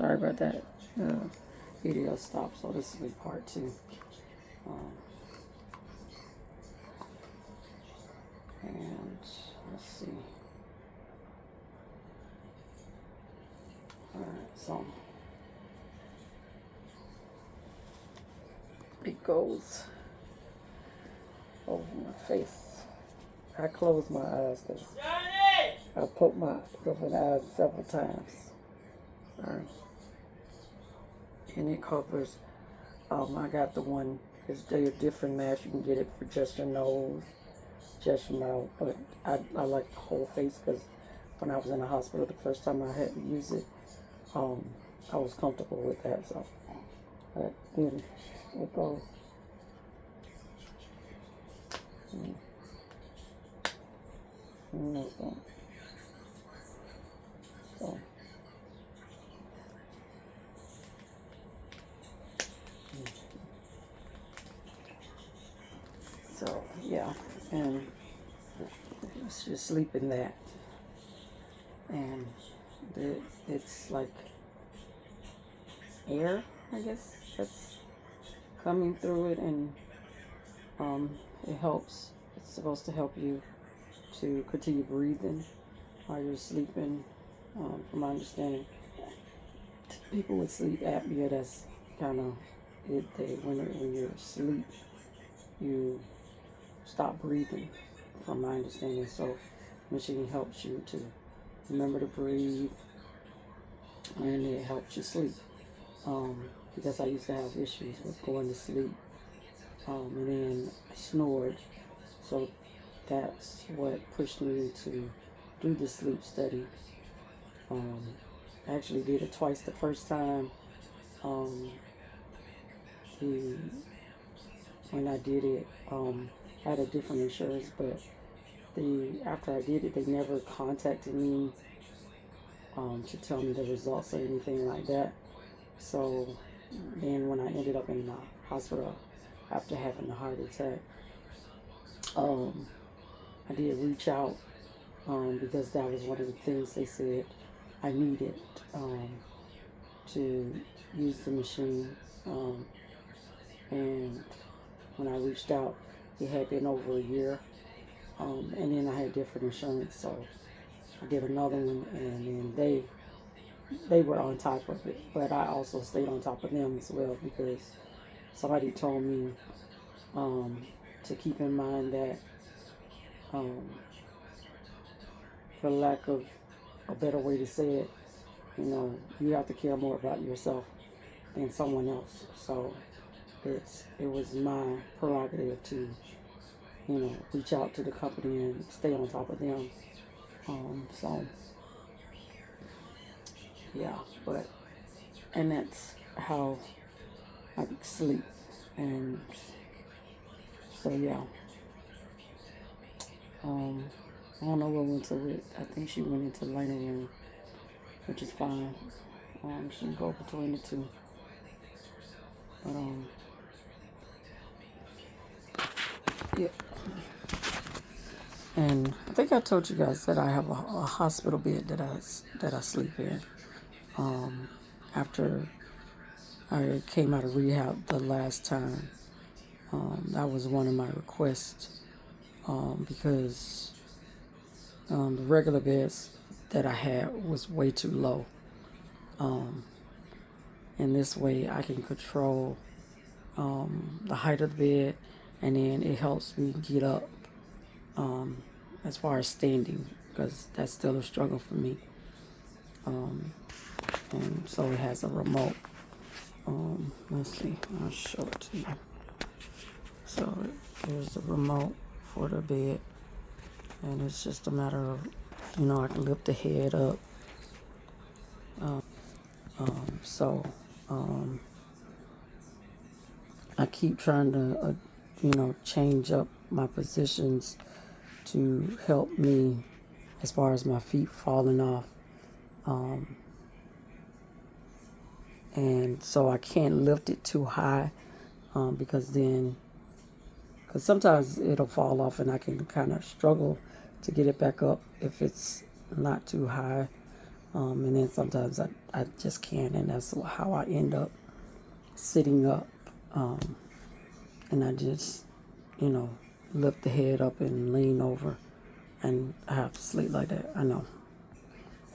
Sorry about that. Uh, Video stopped, so this will be part two. Um, and let's see. Alright, so it goes over my face. I close my eyes because I poked myself in the eyes several times. Sorry. And it covers, I got the one, because they're a different mask. You can get it for just your nose, just your mouth. But I like the whole face because when I was in the hospital the first time I had to use it, I was comfortable with that. So, but then it goes. And that's that. So yeah, and it's just sleep in that, and it's like air, I guess, that's coming through it, and it helps. It's supposed to help you to continue breathing while you're sleeping. From my understanding, people with sleep apnea, that's kind of it. When you're asleep, you stop breathing, from my understanding. So the machine helps you to remember to breathe, and it helps you sleep. Because I used to have issues with going to sleep, and then I snored. So that's what pushed me to do the sleep study. I actually did it twice. The first time, when I did it, I had a different insurance, but after I did it, they never contacted me to tell me the results or anything like that. So then when I ended up in the hospital after having a heart attack, I did reach out because that was one of the things they said I needed to use the machine. And when I reached out, it had been over a year. And then I had different insurance, so I did another one, and then they were on top of it. But I also stayed on top of them as well because somebody told me to keep in mind that, for lack of a better way to say it, you have to care more about yourself than someone else. So it was my prerogative to, reach out to the company and stay on top of them. So yeah, and that's how I sleep. And so yeah, I don't know what went to it. I think she went into the lighting room, which is fine. She can go between the two. But yeah. And I think I told you guys that I have a hospital bed that I sleep in. After I came out of rehab the last time, that was one of my requests, because the regular beds that I had was way too low. And this way I can control the height of the bed, and then it helps me get up as far as standing, because that's still a struggle for me. And so it has a remote. Let's see, I'll show it to you. So there's a remote for the bed, and it's just a matter of, I can lift the head up. So I keep trying to, change up my positions to help me as far as my feet falling off. And so I can't lift it too high, because sometimes it'll fall off and I can kind of struggle to get it back up if it's not too high. And then sometimes I just can't, and that's how I end up sitting up. And I just, lift the head up and lean over, and I have to sleep like that. I know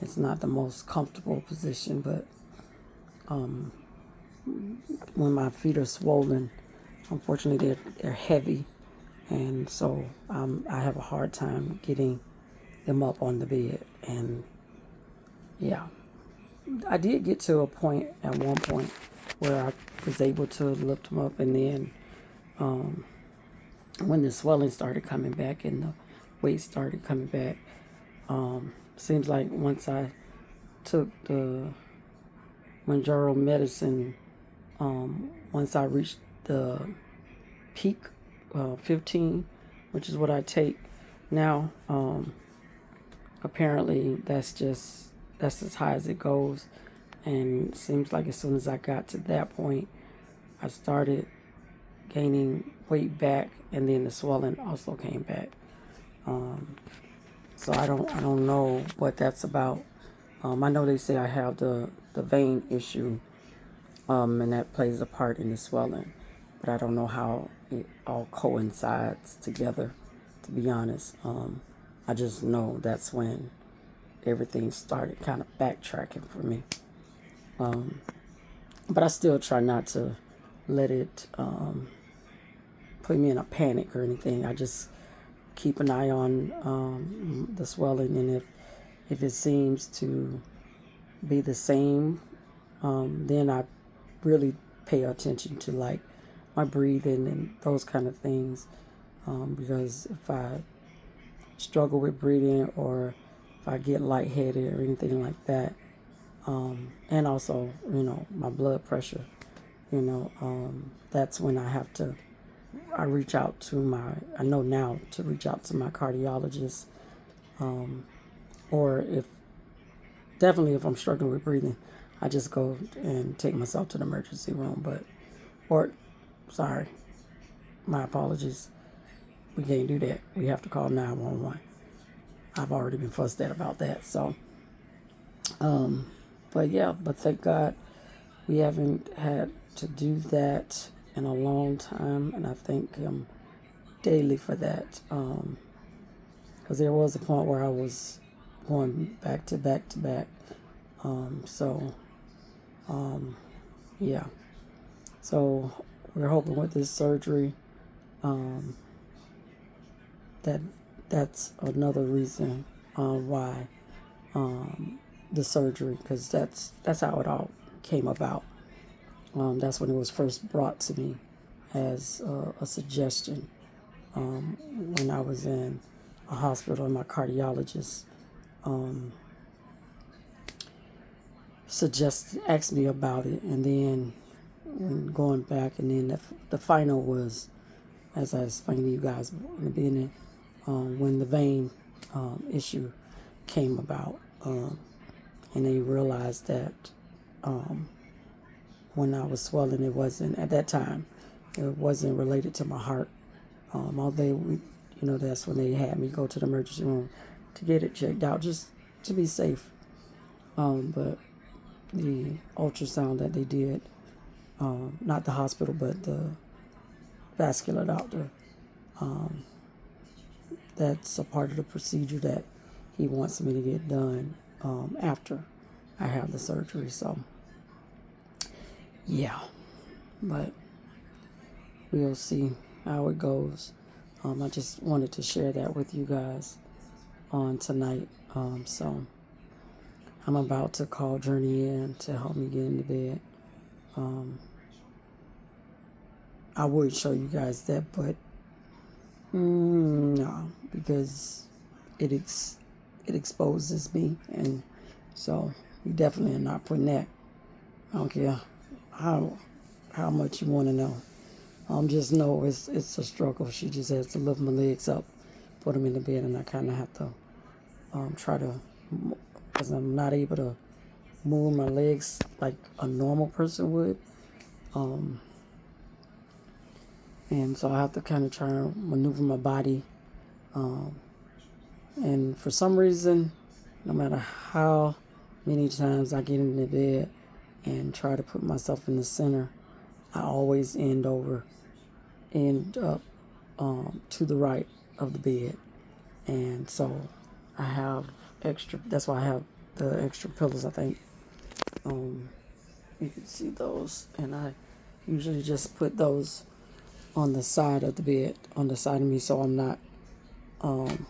it's not the most comfortable position, but when my feet are swollen, unfortunately they're heavy, and so I have a hard time getting them up on the bed. And yeah, I did get to a point at one point where I was able to lift them up, and then when the swelling started coming back and the weight started coming back, seems like once I took the Mounjaro medicine, once I reached the peak 15, which is what I take now, apparently that's as high as it goes. And it seems like as soon as I got to that point, I started gaining weight back, and then the swelling also came back. So I don't know what that's about. I know they say I have the vein issue, and that plays a part in the swelling, but I don't know how it all coincides together, to be honest. I just know that's when everything started kind of backtracking for me. But I still try not to let it put me in a panic or anything. I just keep an eye on the swelling, and if it seems to be the same, then I really pay attention to like my breathing and those kind of things. Because if I struggle with breathing, or if I get lightheaded or anything like that, and also my blood pressure, that's when I reach out to I know now to reach out to my cardiologist, or definitely if I'm struggling with breathing, I just go and take myself to the emergency room. Sorry, my apologies. We can't do that. We have to call 911. I've already been fussed at about that. So, but thank God we haven't had to do that in a long time, and I thank Him daily for that. Because there was a point where I was going back to back to back. Yeah. So we're hoping with this surgery, that's another reason why the surgery, because that's how it all came about. That's when it was first brought to me as a suggestion, when I was in a hospital, and my cardiologist asked me about it, and then when going back, and then the final was, as I explained to you guys in the beginning, when the vein issue came about, and they realized that when I was swelling, it wasn't at that time. It wasn't related to my heart. Although that's when they had me go to the emergency room to get it checked out, just to be safe. But the ultrasound that they did, not the hospital, but the vascular doctor, that's a part of the procedure that he wants me to get done after I have the surgery. So, yeah, but we'll see how it goes. I just wanted to share that with you guys on tonight. So I'm about to call Journey in to help me get into bed. I would show you guys that, but no, because it exposes me, and so we definitely are not putting that. I don't care how much you want to know. Just know it's a struggle. She just has to lift my legs up, put them in the bed, and I kind of have to try to, because I'm not able to move my legs like a normal person would. And so I have to kind of try to maneuver my body. And for some reason, no matter how many times I get in the bed and try to put myself in the center, I always end up to the right of the bed. And so I have extra, that's why I have the extra pillows, I think. You can see those. And I usually just put those on the side of the bed, on the side of me, so I'm not on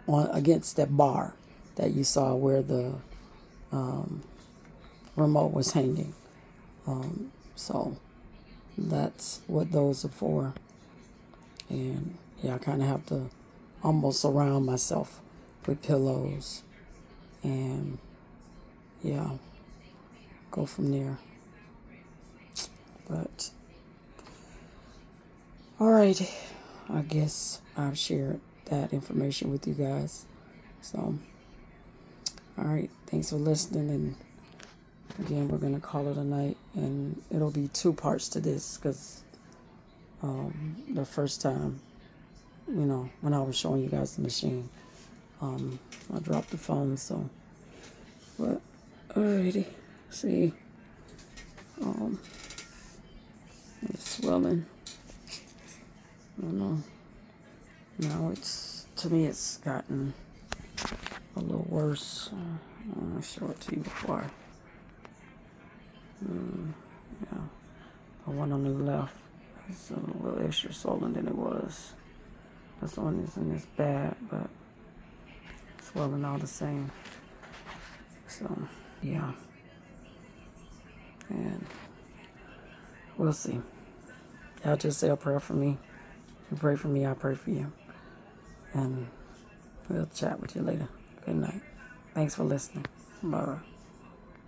against that bar that you saw where the remote was hanging. So that's what those are for. And yeah, I kind of have to almost surround myself with pillows and yeah, go from there. But all right, I guess I've shared that information with you guys. So all right, thanks for listening, and again, we're gonna call it a night, and it'll be 2 parts to this because the first time, when I was showing you guys the machine, I dropped the phone. So, but alrighty, see, it's swelling. I don't know. Now to me, it's gotten a little worse. I'll show it to you before. Yeah, the one on the left is a little extra swollen than it was. This one isn't as bad, but swelling all the same. So, yeah. And we'll see. Y'all just say a prayer for me. You pray for me, I pray for you. And we'll chat with you later. Good night. Thanks for listening. Bye.